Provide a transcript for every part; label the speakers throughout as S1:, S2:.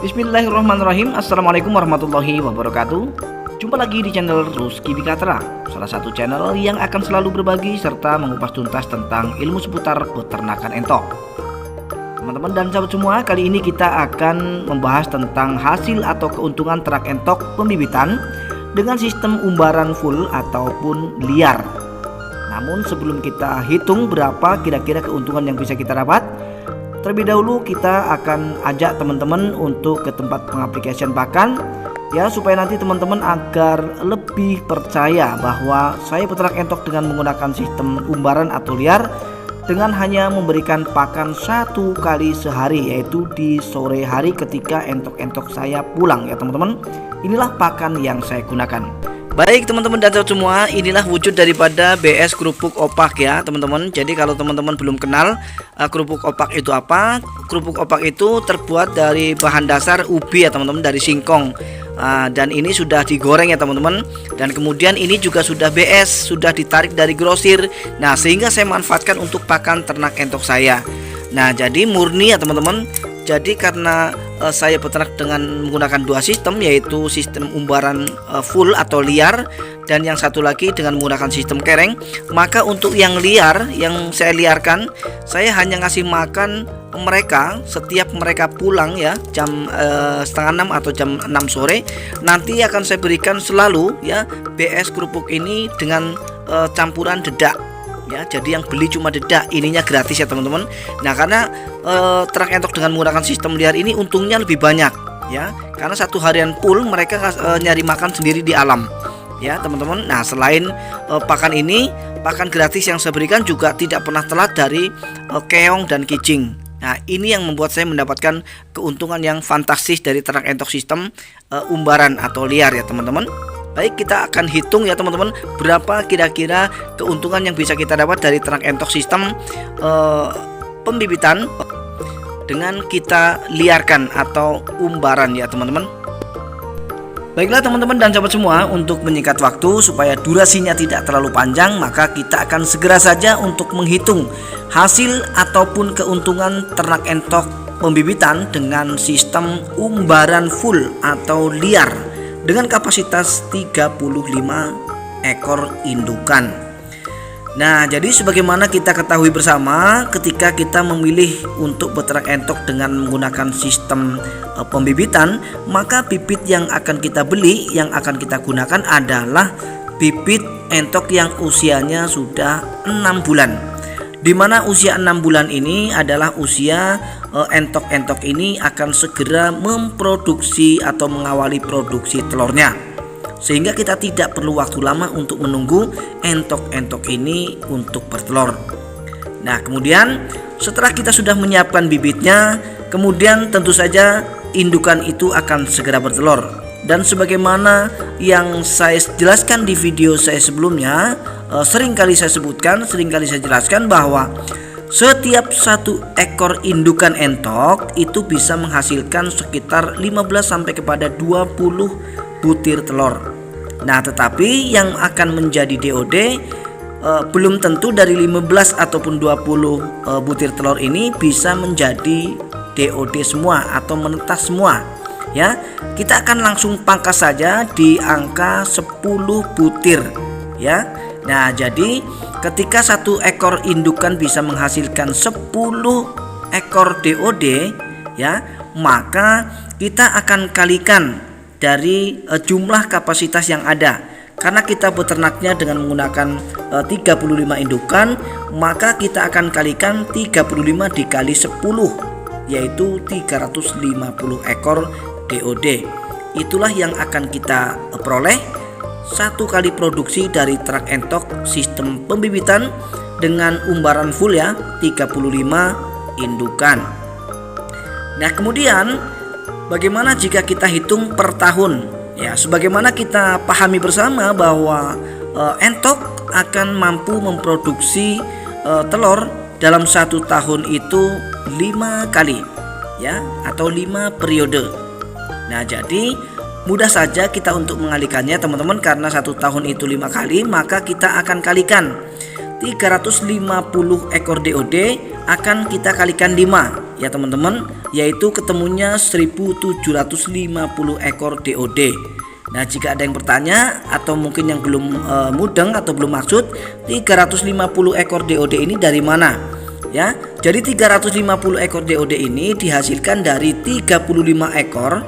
S1: Bismillahirrahmanirrahim. Assalamualaikum warahmatullahi wabarakatuh. Jumpa lagi di channel Rusky Bikatra, salah satu channel yang akan selalu berbagi serta mengupas tuntas tentang ilmu seputar peternakan entok. Teman-teman dan sahabat semua, kali ini kita akan membahas tentang hasil atau keuntungan ternak entok pembibitan dengan sistem umbaran full ataupun liar. Namun sebelum kita hitung berapa kira-kira keuntungan yang bisa kita dapat, terlebih dahulu kita akan ajak teman-teman untuk ke tempat pengaplikasian pakan, ya, supaya nanti teman-teman agar lebih percaya bahwa saya peternak entok dengan menggunakan sistem umbaran atau liar dengan hanya memberikan pakan 1 kali sehari, yaitu di sore hari ketika entok-entok saya pulang, ya teman-teman. Inilah pakan yang saya gunakan. Baik teman-teman dan sahabat semua, inilah wujud daripada BS kerupuk opak, ya teman-teman. Jadi kalau teman-teman belum kenal kerupuk opak itu apa, kerupuk opak itu terbuat dari bahan dasar ubi, ya teman-teman, dari singkong. Dan ini sudah digoreng, ya teman-teman. Dan kemudian ini juga sudah BS, sudah ditarik dari grosir. Nah, sehingga saya manfaatkan untuk pakan ternak entok saya. Nah, jadi murni, ya teman-teman. Jadi karena saya peternak dengan menggunakan 2 sistem, yaitu sistem umbaran full atau liar, dan yang satu lagi dengan menggunakan sistem kereng, maka untuk yang liar, yang saya liarkan, saya hanya ngasih makan mereka setiap mereka pulang, ya, jam setengah 6 atau jam 6 sore. Nanti akan saya berikan selalu, ya, BS kerupuk ini dengan campuran dedak, ya. Jadi yang beli cuma dedak, ininya gratis, ya teman-teman. Nah, karena ternak entok dengan menggunakan sistem liar ini untungnya lebih banyak, ya, karena satu harian full mereka nyari makan sendiri di alam, ya teman-teman. Nah, selain pakan ini, pakan gratis yang saya berikan juga tidak pernah telat dari keong dan kicing. Nah, ini yang membuat saya mendapatkan keuntungan yang fantastis dari ternak entok sistem umbaran atau liar, ya teman-teman. Baik, kita akan hitung, ya teman-teman, berapa kira-kira keuntungan yang bisa kita dapat dari ternak entok sistem pembibitan dengan kita liarkan atau umbaran, ya teman-teman. Baiklah teman-teman dan sahabat semua, untuk menyingkat waktu supaya durasinya tidak terlalu panjang, maka kita akan segera saja untuk menghitung hasil ataupun keuntungan ternak entok pembibitan dengan sistem umbaran full atau liar dengan kapasitas 35 ekor indukan. Nah, jadi sebagaimana kita ketahui bersama, ketika kita memilih untuk beternak entok dengan menggunakan sistem pembibitan, maka bibit yang akan kita beli, yang akan kita gunakan adalah bibit entok yang usianya sudah 6 bulan. Dimana usia 6 bulan ini adalah usia entok-entok ini akan segera memproduksi atau mengawali produksi telurnya, sehingga kita tidak perlu waktu lama untuk menunggu entok-entok ini untuk bertelur. Nah, kemudian setelah kita sudah menyiapkan bibitnya, kemudian tentu saja indukan itu akan segera bertelur. Dan sebagaimana yang saya jelaskan di video saya sebelumnya, sering kali saya sebutkan, sering kali saya jelaskan bahwa setiap 1 ekor indukan entok itu bisa menghasilkan sekitar 15 sampai kepada 20 butir telur. Nah, tetapi yang akan menjadi DOD belum tentu dari 15 ataupun 20 butir telur ini bisa menjadi DOD semua atau menetas semua, ya. Kita akan langsung pangkas saja di angka 10 butir, ya. Nah, jadi ketika 1 ekor indukan bisa menghasilkan 10 ekor DOD, ya, maka kita akan kalikan dari jumlah kapasitas yang ada. Karena kita beternaknya dengan menggunakan 35 indukan, maka kita akan kalikan 35 dikali 10, yaitu 350 ekor DOD. Itulah yang akan kita peroleh 1 kali produksi dari ternak entok sistem pembibitan dengan umbaran full, ya, 35 indukan. Nah, kemudian bagaimana jika kita hitung per tahun? Ya, sebagaimana kita pahami bersama bahwa entok akan mampu memproduksi telur dalam 1 tahun itu 5 kali, ya, atau 5 periode. Nah, jadi mudah saja kita untuk mengalihkannya, teman-teman. Karena 1 tahun itu 5 kali, maka kita akan kalikan 350 ekor DOD akan kita kalikan 5, ya teman-teman, yaitu ketemunya 1750 ekor DOD. Nah, jika ada yang bertanya atau mungkin yang belum mudeng atau belum maksud, 350 ekor DOD ini dari mana? Ya, jadi 350 ekor DOD ini dihasilkan dari 35 ekor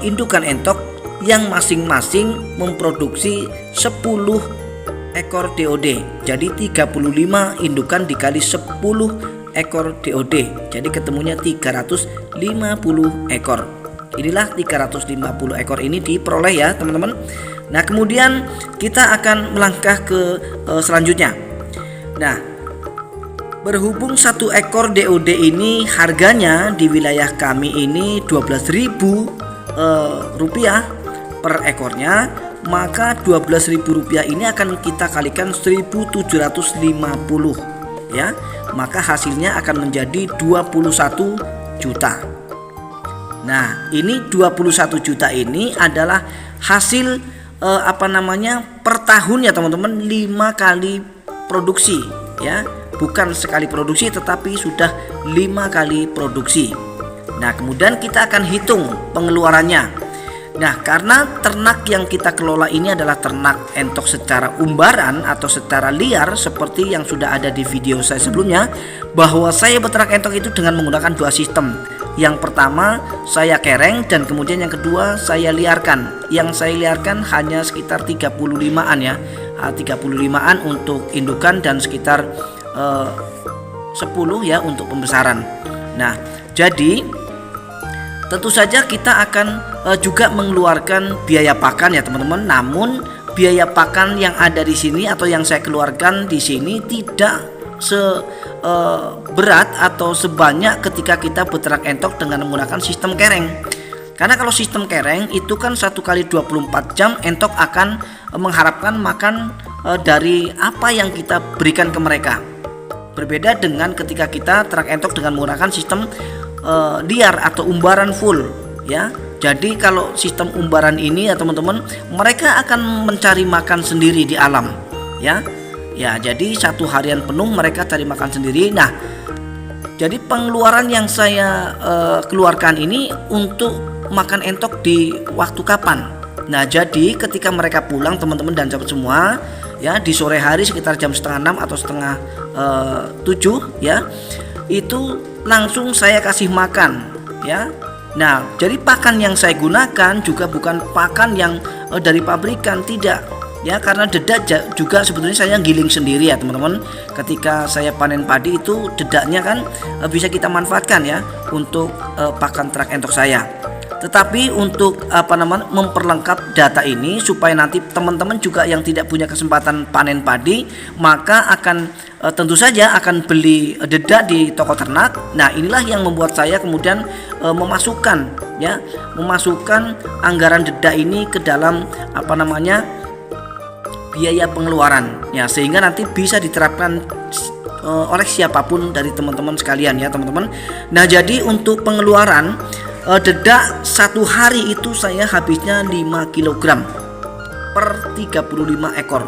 S1: indukan entok yang masing-masing memproduksi 10 ekor DOD. Jadi 35 indukan dikali 10 ekor DOD. Jadi ketemunya 350 ekor. Inilah 350 ekor ini diperoleh ya teman-teman. Nah, kemudian kita akan melangkah ke selanjutnya. Nah, berhubung satu ekor DOD ini harganya di wilayah kami ini 12.000 rupiah per ekornya, maka 12.000 rupiah ini akan kita kalikan 1.750 ya, maka hasilnya akan menjadi 21 juta. Nah, ini 21 juta ini adalah hasil per tahun ya teman-teman, 5 kali produksi ya, bukan sekali produksi tetapi sudah 5 kali produksi. Nah, kemudian kita akan hitung pengeluarannya. Nah, karena ternak yang kita kelola ini adalah ternak entok secara umbaran atau secara liar, seperti yang sudah ada di video saya sebelumnya, bahwa saya beternak entok itu dengan menggunakan 2 sistem. Yang pertama saya kereng, dan kemudian yang kedua saya liarkan. Yang saya liarkan hanya sekitar 35-an ya, 35-an untuk indukan dan sekitar 10 ya untuk pembesaran. Nah, jadi tentu saja kita akan juga mengeluarkan biaya pakan ya teman-teman. Namun biaya pakan yang ada di sini atau yang saya keluarkan di sini tidak seberat atau sebanyak ketika kita beternak entok dengan menggunakan sistem kereng. Karena kalau sistem kereng itu kan 1 kali 24 jam entok akan mengharapkan makan dari apa yang kita berikan ke mereka. Berbeda dengan ketika kita ternak entok dengan menggunakan sistem liar atau umbaran full ya. Jadi kalau sistem umbaran ini ya teman-teman, mereka akan mencari makan sendiri di alam ya. Ya, jadi 1 harian penuh mereka cari makan sendiri. Nah, jadi pengeluaran yang saya keluarkan ini untuk makan entok di waktu kapan? Nah, jadi ketika mereka pulang teman-teman dan sahabat semua ya, di sore hari sekitar jam setengah 6 atau setengah 7 ya, itu langsung saya kasih makan ya. Nah, jadi pakan yang saya gunakan juga bukan pakan yang dari pabrikan, tidak ya, karena dedak juga sebetulnya saya giling sendiri ya teman-teman. Ketika saya panen padi itu dedaknya kan bisa kita manfaatkan ya untuk pakan ternak entok saya. Tetapi untuk memperlengkap data ini supaya nanti teman-teman juga yang tidak punya kesempatan panen padi, maka akan tentu saja akan beli dedak di toko ternak. Nah, inilah yang membuat saya kemudian memasukkan anggaran dedak ini ke dalam biaya pengeluaran ya, sehingga nanti bisa diterapkan oleh siapapun dari teman-teman sekalian ya teman-teman. Nah, jadi untuk pengeluaran dedak 1 hari itu saya habisnya 5 kg per 35 ekor.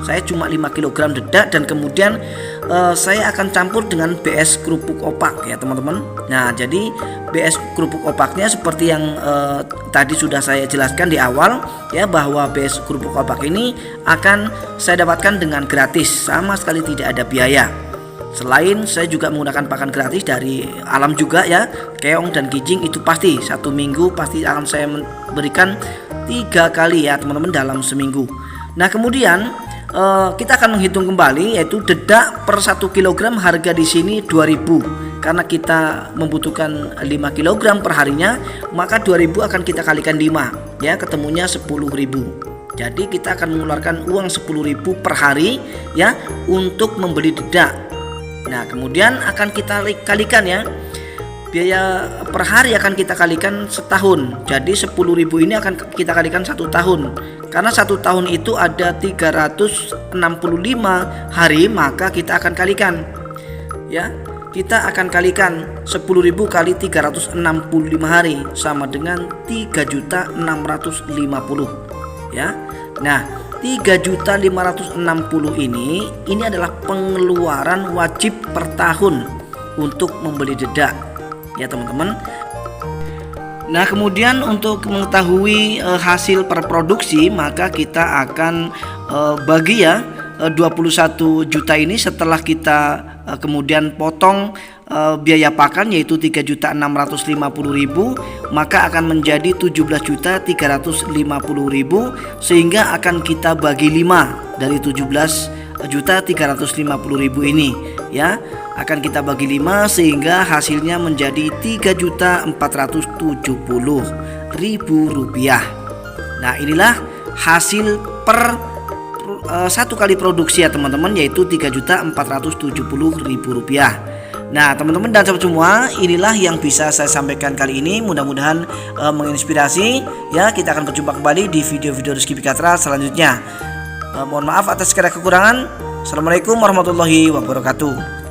S1: Saya cuma 5 kg dedak, dan kemudian saya akan campur dengan BS kerupuk opak ya teman-teman. Nah, jadi BS kerupuk opaknya seperti yang tadi sudah saya jelaskan di awal ya, bahwa BS kerupuk opak ini akan saya dapatkan dengan gratis, sama sekali tidak ada biaya. Selain saya juga menggunakan pakan gratis dari alam juga ya, keong dan kijing itu pasti 1 minggu pasti akan saya berikan 3 kali ya teman-teman dalam seminggu. Nah, kemudian kita akan menghitung kembali, yaitu dedak per 1 kg harga di sini 2.000. Karena kita membutuhkan 5 kg per harinya, maka 2.000 akan kita kalikan 5 ya, ketemunya 10.000. Jadi kita akan mengeluarkan uang 10.000 per hari ya untuk membeli dedak. Nah, kemudian akan kita kalikan ya, biaya per hari akan kita kalikan setahun. Jadi 10.000 ini akan kita kalikan 1 tahun. Karena 1 tahun itu ada 365 hari, maka kita akan kalikan ya. Kita akan kalikan 10.000 kali 365 hari sama dengan 3.650 ya. Nah, 3.560 ini adalah pengeluaran wajib per tahun untuk membeli dedak ya teman-teman. Nah, kemudian untuk mengetahui hasil per produksi, maka kita akan bagi ya 21 juta ini setelah kita kemudian potong biaya pakan yaitu 3.650.000, maka akan menjadi 17.350.000, sehingga akan kita bagi 5 dari 17.350.000 ini ya, akan kita bagi 5 sehingga hasilnya menjadi 3.470.000 rupiah. Nah, inilah hasil per satu kali produksi ya teman-teman, yaitu 3.470.000 rupiah. Nah teman-teman dan sahabat semua, inilah yang bisa saya sampaikan kali ini. Mudah-mudahan menginspirasi ya. Kita akan berjumpa kembali di video-video Rizky Pikatra selanjutnya. Mohon maaf atas segala kekurangan. Assalamualaikum warahmatullahi wabarakatuh.